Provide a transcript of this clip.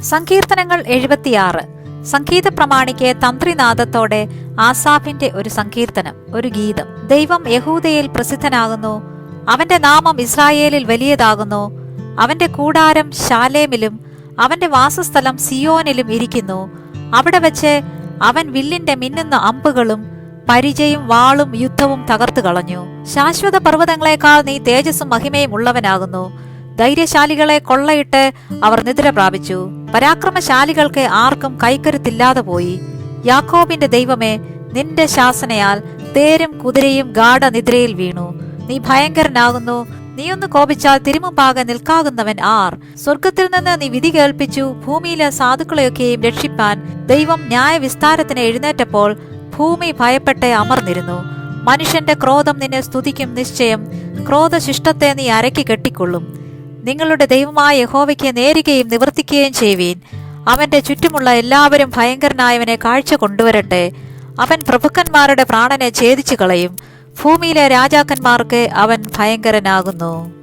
സങ്കീർത്തനങ്ങൾ 76. സംഗീത പ്രമാണിക്ക് തന്ത്രിനാദത്തോടെ ആസാഫിന്റെ ഒരു സങ്കീർത്തനം, ഒരു ഗീതം. ദൈവം യഹൂദയിൽ പ്രസിദ്ധനാകുന്നു, അവന്റെ നാമം ഇസ്രായേലിൽ വലിയതാകുന്നു. അവന്റെ കൂടാരം ശാലേമിലും അവന്റെ വാസസ്ഥലം സിയോനിലും ഇരിക്കുന്നു. അവിടെ വെച്ച് അവൻ വില്ലിന്റെ മിന്നുന്ന അമ്പുകളും പരിചയും വാളും യുദ്ധവും തകർത്തു കളഞ്ഞു. ശാശ്വത പർവ്വതങ്ങളെക്കാൾ നീ തേജസ്സും മഹിമയും ഉള്ളവനാകുന്നു. ധൈര്യശാലികളെ കൊള്ളയിട്ട് അവർ നിദ്ര പ്രാപിച്ചു. പരാക്രമശാലികൾക്ക് ആർക്കും കൈക്കരുത്തില്ലാതെ പോയി. യാക്കോബിന്റെ ദൈവമേ, നിന്റെ ശാസനയാൽ തേരും കുതിരയും ഗാഢനിദ്രയിൽ വീണു. നീ ഭയങ്കരനാകുന്നു. നീയൊന്ന് കോപിച്ചാൽ തിരുമുമ്പാകെ നിൽക്കാകുന്നവൻ ആർ? സ്വർഗത്തിൽ നിന്ന് നീ വിധി കേൾപ്പിച്ചു. ഭൂമിയിലെ സാധുക്കളെയൊക്കെയും രക്ഷിപ്പാൻ ദൈവം ന്യായവിസ്താരത്തിന് എഴുന്നേറ്റപ്പോൾ ഭൂമി ഭയപ്പെട്ട് അമർന്നിരുന്നു. മനുഷ്യന്റെ ക്രോധം നിന്നെ സ്തുതിക്കും നിശ്ചയം. ക്രോധശിഷ്ടത്തെ നീ അരക്കി കെട്ടിക്കൊള്ളും. നിങ്ങളുടെ ദൈവമായ യഹോവയ്ക്ക് നേരുകയും നിവർത്തിക്കുകയും ചെയ്യുവീൻ. അവന്റെ ചുറ്റുമുള്ള എല്ലാവരും ഭയങ്കരനായവനെ കാഴ്ച കൊണ്ടുവരട്ടെ. അവൻ പ്രഭുക്കന്മാരുടെ പ്രാണനെ ഛേദിച്ചു കളയും. ഭൂമിയിലെ രാജാക്കന്മാർക്ക് അവൻ ഭയങ്കരനാകുന്നു.